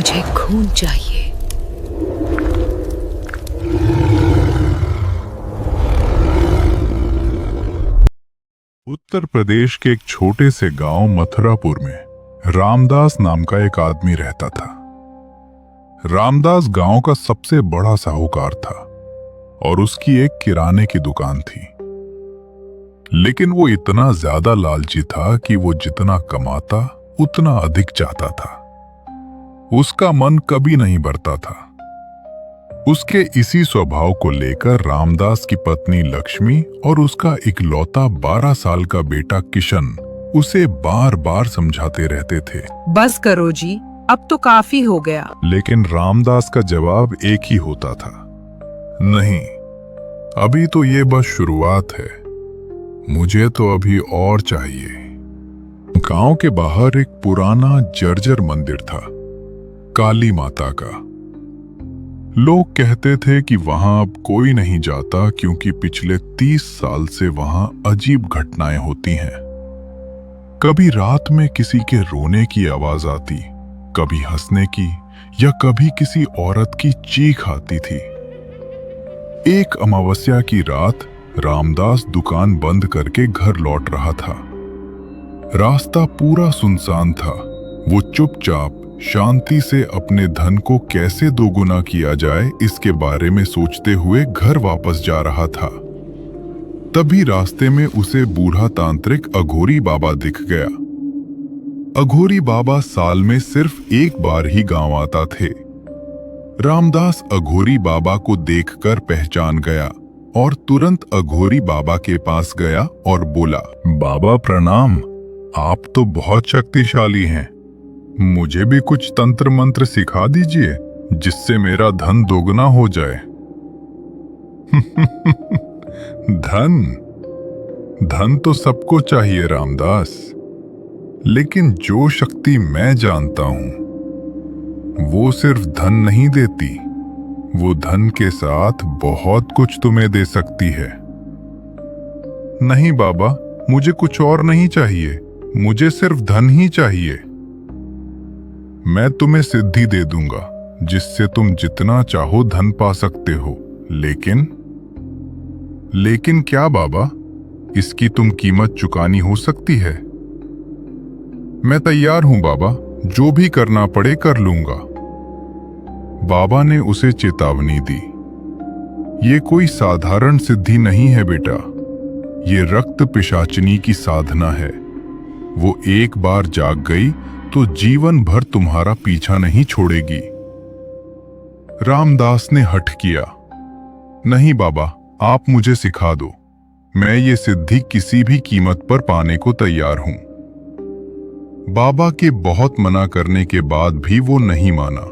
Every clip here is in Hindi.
मुझे खून चाहिए। उत्तर प्रदेश के एक छोटे से गांव मथुरापुर में रामदास नाम का एक आदमी रहता था। रामदास गांव का सबसे बड़ा साहूकार था और उसकी एक किराने की दुकान थी। लेकिन वो इतना ज्यादा लालची था कि वो जितना कमाता उतना अधिक चाहता था। उसका मन कभी नहीं भरता था। उसके इसी स्वभाव को लेकर रामदास की पत्नी लक्ष्मी और उसका इकलौता 12 साल का बेटा किशन उसे बार बार समझाते रहते थे। बस करो जी, अब तो काफी हो गया। लेकिन रामदास का जवाब एक ही होता था, नहीं, अभी तो ये बस शुरुआत है, मुझे तो अभी और चाहिए। गांव के बाहर एक पुराना जर्जर मंदिर था, काली माता का। लोग कहते थे कि वहां अब कोई नहीं जाता क्योंकि पिछले 30 साल से वहां अजीब घटनाएं होती हैं। कभी रात में किसी के रोने की आवाज आती, कभी हंसने की, या कभी किसी औरत की चीख आती थी। एक अमावस्या की रात रामदास दुकान बंद करके घर लौट रहा था। रास्ता पूरा सुनसान था। वो चुपचाप शांति से अपने धन को कैसे दोगुना किया जाए इसके बारे में सोचते हुए घर वापस जा रहा था। तभी रास्ते में उसे बूढ़ा तांत्रिक अघोरी बाबा दिख गया। अघोरी बाबा साल में सिर्फ एक बार ही गांव आता थे। रामदास अघोरी बाबा को देखकर पहचान गया और तुरंत अघोरी बाबा के पास गया और बोला, बाबा प्रणाम, आप तो बहुत शक्तिशाली हैं। मुझे भी कुछ तंत्र मंत्र सिखा दीजिए जिससे मेरा धन दोगुना हो जाए। धन तो सबको चाहिए रामदास, लेकिन जो शक्ति मैं जानता हूं वो सिर्फ धन नहीं देती, वो धन के साथ बहुत कुछ तुम्हें दे सकती है। नहीं बाबा, मुझे कुछ और नहीं चाहिए, मुझे सिर्फ धन ही चाहिए। मैं तुम्हें सिद्धि दे दूंगा जिससे तुम जितना चाहो धन पा सकते हो, लेकिन क्या बाबा, इसकी तुम कीमत चुकानी हो सकती है। मैं तैयार हूं बाबा, जो भी करना पड़े कर लूंगा। बाबा ने उसे चेतावनी दी, ये कोई साधारण सिद्धि नहीं है बेटा, ये रक्त पिशाचिनी की साधना है। वो एक बार जाग गई तो जीवन भर तुम्हारा पीछा नहीं छोड़ेगी। रामदास ने हठ किया, नहीं बाबा, आप मुझे सिखा दो, मैं ये सिद्धि किसी भी कीमत पर पाने को तैयार हूं। बाबा के बहुत मना करने के बाद भी वो नहीं माना।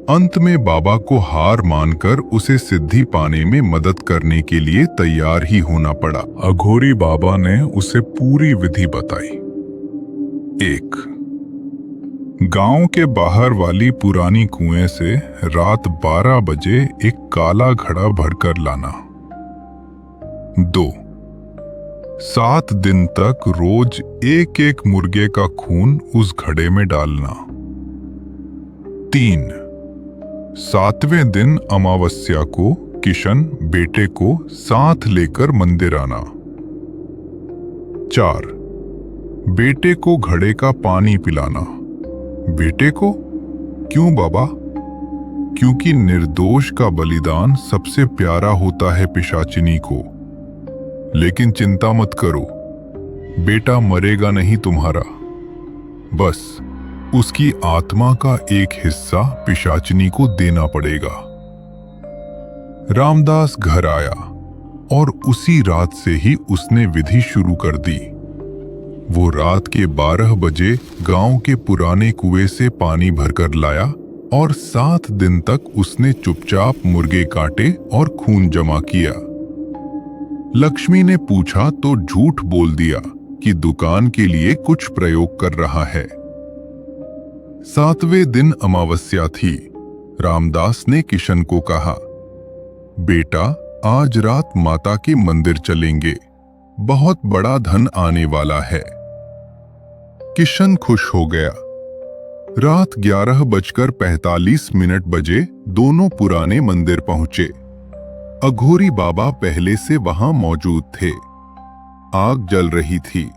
अंत में बाबा को हार मानकर उसे सिद्धि पाने में मदद करने के लिए तैयार ही होना पड़ा। अघोरी बाबा ने उसे पूरी विधि बताई। 1. गांव के बाहर वाली पुरानी कुएं से रात 12 बजे एक काला घड़ा भरकर लाना। 2. 7 दिन तक रोज एक एक मुर्गे का खून उस घड़े में डालना। 3. 7वें दिन अमावस्या को किशन बेटे को साथ लेकर मंदिर आना। 4. बेटे को घड़े का पानी पिलाना। बेटे को? क्यों बाबा? क्योंकि निर्दोष का बलिदान सबसे प्यारा होता है पिशाचिनी को। लेकिन चिंता मत करो, बेटा मरेगा नहीं तुम्हारा, बस उसकी आत्मा का एक हिस्सा पिशाचिनी को देना पड़ेगा। रामदास घर आया और उसी रात से ही उसने विधि शुरू कर दी। वो रात के 12 बजे गांव के पुराने कुएं से पानी भरकर लाया और 7 दिन तक उसने चुपचाप मुर्गे काटे और खून जमा किया। लक्ष्मी ने पूछा तो झूठ बोल दिया कि दुकान के लिए कुछ प्रयोग कर रहा है। 7वें दिन अमावस्या थी। रामदास ने किशन को कहा, बेटा, आज रात माता के मंदिर चलेंगे, बहुत बड़ा धन आने वाला है। किशन खुश हो गया। रात 11:45 बजे दोनों पुराने मंदिर पहुंचे। अघोरी बाबा पहले से वहां मौजूद थे। आग जल रही थी।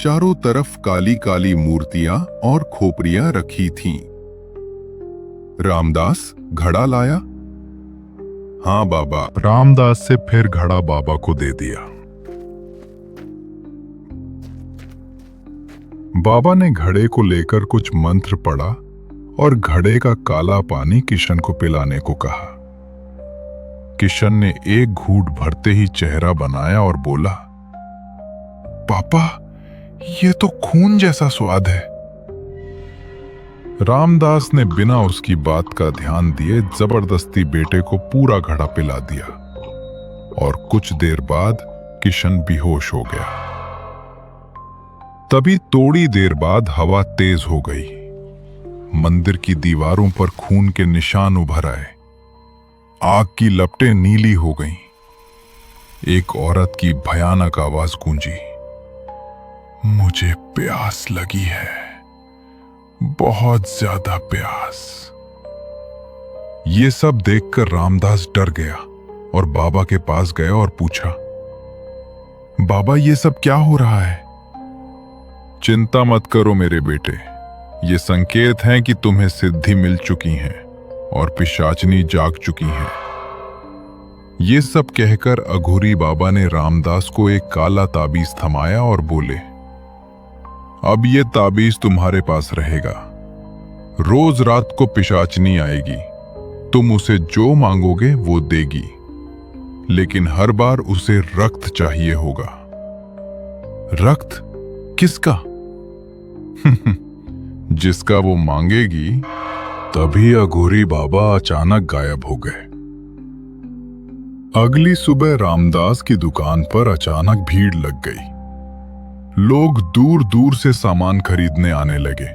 चारों तरफ काली काली मूर्तियां और खोपड़ियां रखी थीं। रामदास, घड़ा लाया? हाँ बाबा। रामदास से फिर घड़ा बाबा को दे दिया। बाबा ने घड़े को लेकर कुछ मंत्र पढ़ा और घड़े का काला पानी किशन को पिलाने को कहा। किशन ने एक घूंट भरते ही चेहरा बनाया और बोला, पापा, ये तो खून जैसा स्वाद है। रामदास ने बिना उसकी बात का ध्यान दिए जबरदस्ती बेटे को पूरा घड़ा पिला दिया और कुछ देर बाद किशन बेहोश हो गया। तभी थोड़ी देर बाद हवा तेज हो गई। मंदिर की दीवारों पर खून के निशान उभर आए। आग की लपटें नीली हो गईं। एक औरत की भयानक आवाज गूंजी, मुझे प्यास लगी है, बहुत ज्यादा प्यास। ये सब देखकर रामदास डर गया और बाबा के पास गया और पूछा, बाबा, ये सब क्या हो रहा है? चिंता मत करो मेरे बेटे, ये संकेत हैं कि तुम्हें सिद्धि मिल चुकी है और पिशाचनी जाग चुकी है। ये सब कहकर अघोरी बाबा ने रामदास को एक काला ताबीज थमाया और बोले, अब ये ताबीज तुम्हारे पास रहेगा। रोज रात को पिशाचनी आएगी, तुम उसे जो मांगोगे वो देगी, लेकिन हर बार उसे रक्त चाहिए होगा। रक्त? किसका? जिसका वो मांगेगी। तभी अघोरी बाबा अचानक गायब हो गए। अगली सुबह रामदास की दुकान पर अचानक भीड़ लग गई। लोग दूर दूर से सामान खरीदने आने लगे।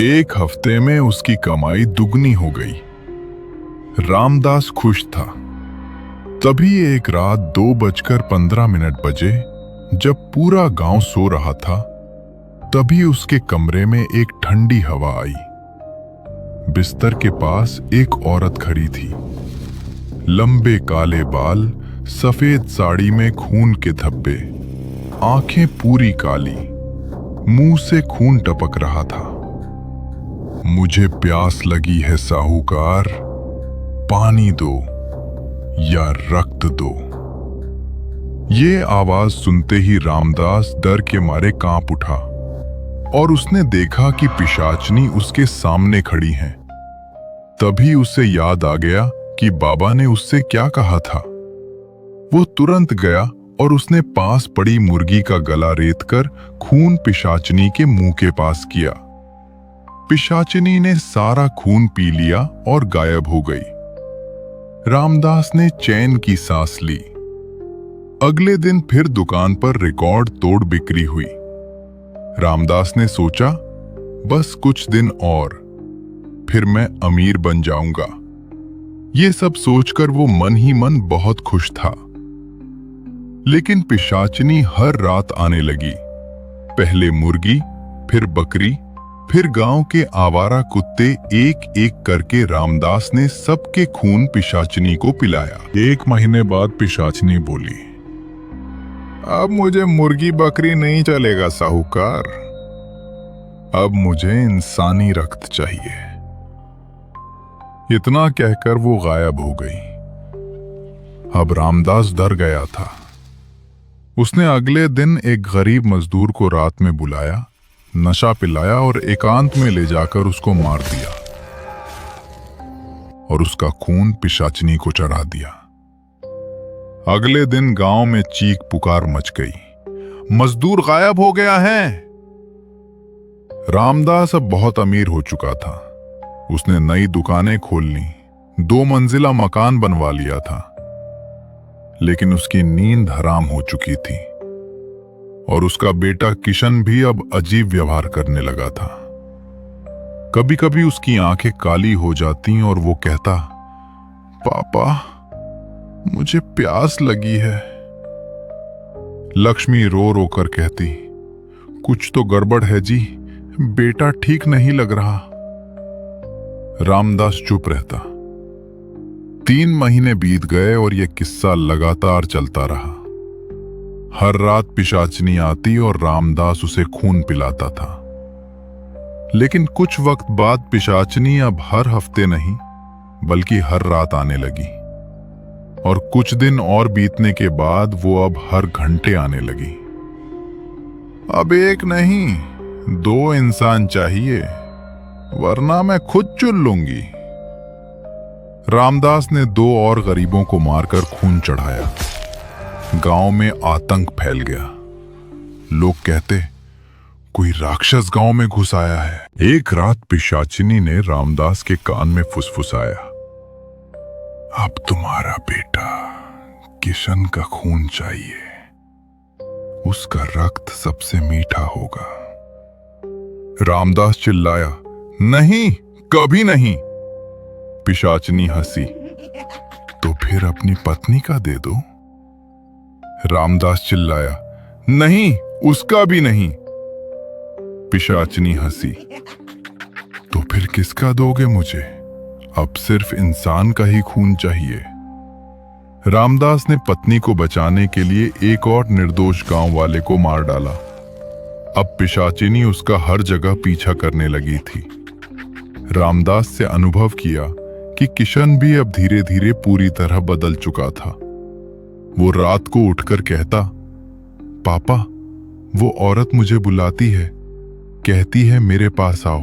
एक हफ्ते में उसकी कमाई दुगनी हो गई। रामदास खुश था। तभी एक रात 2:15 बजे, जब पूरा गांव सो रहा था, तभी उसके कमरे में एक ठंडी हवा आई। बिस्तर के पास एक औरत खड़ी थी। लंबे काले बाल, सफेद साड़ी में खून के धब्बे, आंखें पूरी काली, मुंह से खून टपक रहा था। मुझे प्यास लगी है साहूकार, पानी दो या रक्त दो। ये आवाज सुनते ही रामदास डर के मारे कांप उठा और उसने देखा कि पिशाचनी उसके सामने खड़ी हैं। तभी उसे याद आ गया कि बाबा ने उससे क्या कहा था। वो तुरंत गया और उसने पास पड़ी मुर्गी का गला रेतकर खून पिशाचनी के मुंह के पास किया। पिशाचनी ने सारा खून पी लिया और गायब हो गई। रामदास ने चैन की सांस ली। अगले दिन फिर दुकान पर रिकॉर्ड तोड़ बिक्री हुई। रामदास ने सोचा, बस कुछ दिन और, फिर मैं अमीर बन जाऊंगा। ये सब सोचकर वो मन ही मन बहुत खुश था। लेकिन पिशाचनी हर रात आने लगी। पहले मुर्गी, फिर बकरी, फिर गांव के आवारा कुत्ते, एक एक करके रामदास ने सबके खून पिशाचनी को पिलाया। 1 महीने बाद पिशाचनी बोली, अब मुझे मुर्गी बकरी नहीं चलेगा साहूकार, अब मुझे इंसानी रक्त चाहिए। इतना कहकर वो गायब हो गई। अब रामदास डर गया था। उसने अगले दिन एक गरीब मजदूर को रात में बुलाया, नशा पिलाया और एकांत में ले जाकर उसको मार दिया और उसका खून पिशाचनी को चढ़ा दिया। अगले दिन गांव में चीख पुकार मच गई, मजदूर गायब हो गया है। रामदास अब बहुत अमीर हो चुका था। उसने नई दुकानें खोल ली, 2 मंजिला मकान बनवा लिया था। लेकिन उसकी नींद हराम हो चुकी थी और उसका बेटा किशन भी अब अजीब व्यवहार करने लगा था। कभी कभी उसकी आंखें काली हो जाती और वो कहता, पापा, मुझे प्यास लगी है। लक्ष्मी रो रो कर कहती, कुछ तो गड़बड़ है जी, बेटा ठीक नहीं लग रहा। रामदास चुप रहता। 3 महीने बीत गए और यह किस्सा लगातार चलता रहा। हर रात पिशाचनी आती और रामदास उसे खून पिलाता था। लेकिन कुछ वक्त बाद पिशाचनी अब हर हफ्ते नहीं बल्कि हर रात आने लगी, और कुछ दिन और बीतने के बाद वो अब हर घंटे आने लगी। अब एक नहीं 2 इंसान चाहिए, वरना मैं खुद चुन लूंगी। रामदास ने 2 और गरीबों को मारकर खून चढ़ाया। गांव में आतंक फैल गया। लोग कहते कोई राक्षस गांव में घुस आया है। एक रात पिशाचिनी ने रामदास के कान में फुसफुसाया, अब तुम्हारा बेटा किशन का खून चाहिए, उसका रक्त सबसे मीठा होगा। रामदास चिल्लाया, नहीं, कभी नहीं। पिशाचिनी हंसी, तो फिर अपनी पत्नी का दे दो। रामदास चिल्लाया, नहीं, उसका भी नहीं। पिशाचिनी हंसी, तो फिर किसका दोगे मुझे? अब सिर्फ इंसान का ही खून चाहिए। रामदास ने पत्नी को बचाने के लिए एक और निर्दोष गांव वाले को मार डाला। अब पिशाचिनी उसका हर जगह पीछा करने लगी थी। रामदास से अनुभव किया कि किशन भी अब धीरे धीरे पूरी तरह बदल चुका था। वो रात को उठकर कहता, पापा, वो औरत मुझे बुलाती है, कहती है मेरे पास आओ।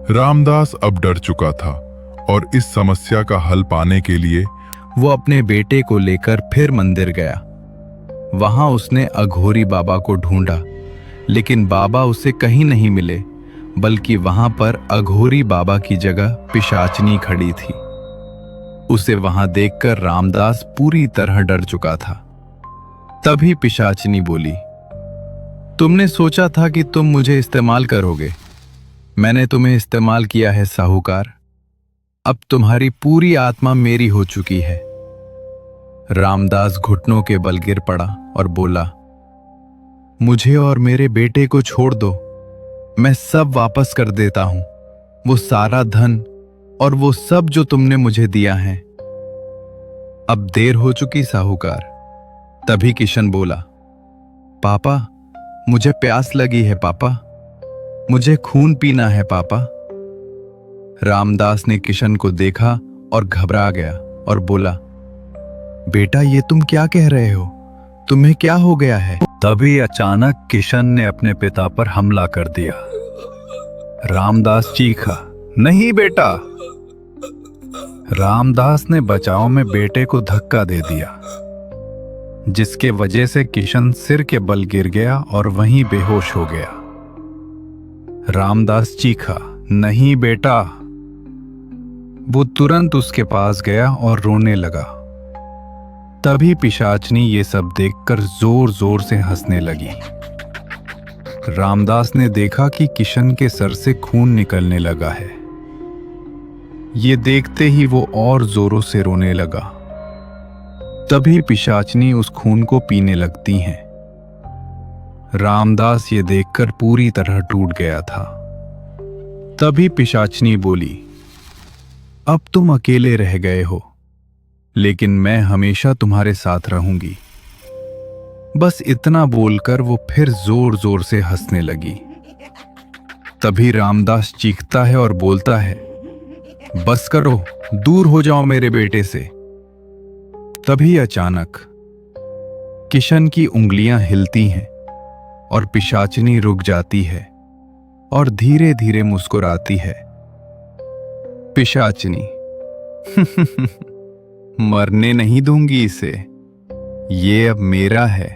रामदास अब डर चुका था और इस समस्या का हल पाने के लिए वो अपने बेटे को लेकर फिर मंदिर गया। वहां उसने अघोरी बाबा को ढूंढा, लेकिन बाबा उसे कहीं नहीं मिले, बल्कि वहां पर अघोरी बाबा की जगह पिशाचनी खड़ी थी। उसे वहां देखकर रामदास पूरी तरह डर चुका था। तभी पिशाचनी बोली, तुमने सोचा था कि तुम मुझे इस्तेमाल करोगे। मैंने तुम्हें इस्तेमाल किया है साहूकार। अब तुम्हारी पूरी आत्मा मेरी हो चुकी है। रामदास घुटनों के बल गिर पड़ा और बोला, मुझे और मेरे बेटे को छोड़ दो, मैं सब वापस कर देता हूं, वो सारा धन और वो सब जो तुमने मुझे दिया है। अब देर हो चुकी साहूकार। तभी किशन बोला, पापा, मुझे प्यास लगी है पापा, मुझे खून पीना है पापा। रामदास ने किशन को देखा और घबरा गया और बोला, बेटा, ये तुम क्या कह रहे हो? तुम्हें क्या हो गया है? तभी अचानक किशन ने अपने पिता पर हमला कर दिया। रामदास चीखा, नहीं बेटा। रामदास ने बचाव में बेटे को धक्का दे दिया, जिसके वजह से किशन सिर के बल गिर गया और वहीं बेहोश हो गया। रामदास चीखा, नहीं बेटा। वो तुरंत उसके पास गया और रोने लगा। तभी पिशाचनी ये सब देखकर जोर जोर से हंसने लगी। रामदास ने देखा कि किशन के सर से खून निकलने लगा है। ये देखते ही वो और जोरों से रोने लगा। तभी पिशाचनी उस खून को पीने लगती हैं। रामदास ये देखकर पूरी तरह टूट गया था। तभी पिशाचनी बोली, अब तुम अकेले रह गए हो, लेकिन मैं हमेशा तुम्हारे साथ रहूंगी। बस इतना बोलकर वो फिर जोर जोर से हंसने लगी। तभी रामदास चीखता है और बोलता है, बस करो, दूर हो जाओ मेरे बेटे से। तभी अचानक किशन की उंगलियां हिलती हैं और पिशाचनी रुक जाती है और धीरे धीरे मुस्कुराती है। पिशाचनी, मरने नहीं दूंगी इसे, ये अब मेरा है।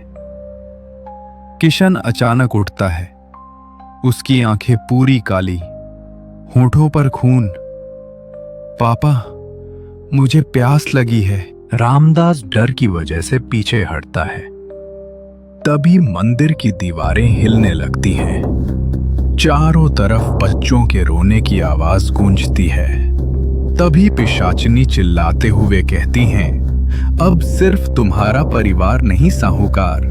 किशन अचानक उठता है। उसकी आंखें पूरी काली, होठों पर खून। पापा, मुझे प्यास लगी है। रामदास डर की वजह से पीछे हटता है। तभी मंदिर की दीवारें हिलने लगती हैं। चारों तरफ बच्चों के रोने की आवाज गूंजती है। तभी पिशाचनी चिल्लाते हुए कहती हैं, अब सिर्फ तुम्हारा परिवार नहीं साहूकार,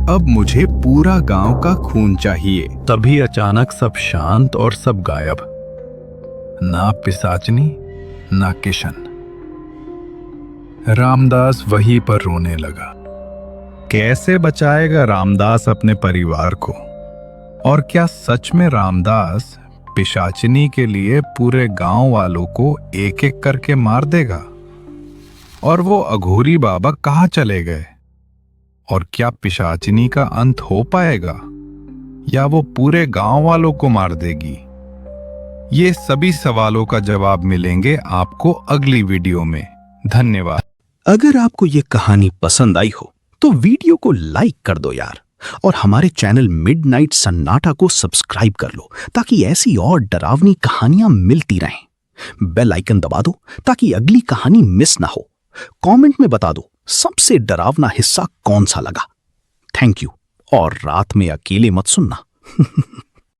अब मुझे पूरा गांव का खून चाहिए। तभी अचानक सब शांत और सब गायब। ना पिशाचनी, ना किशन। रामदास वहीं पर रोने लगा। कैसे बचाएगा रामदास अपने परिवार को? और क्या सच में रामदास पिशाचिनी के लिए पूरे गांव वालों को एक एक करके मार देगा? और वो अघोरी बाबा कहाँ चले गए? और क्या पिशाचिनी का अंत हो पाएगा, या वो पूरे गांव वालों को मार देगी? ये सभी सवालों का जवाब मिलेंगे आपको अगली वीडियो में। धन्यवाद। अगर आपको ये कहानी पसंद आई हो तो वीडियो को लाइक कर दो यार, और हमारे चैनल मिडनाइट सन्नाटा को सब्सक्राइब कर लो ताकि ऐसी और डरावनी कहानियां मिलती रहें। बेल आइकन दबा दो ताकि अगली कहानी मिस ना हो। कमेंट में बता दो सबसे डरावना हिस्सा कौन सा लगा। थैंक यू, और रात में अकेले मत सुनना।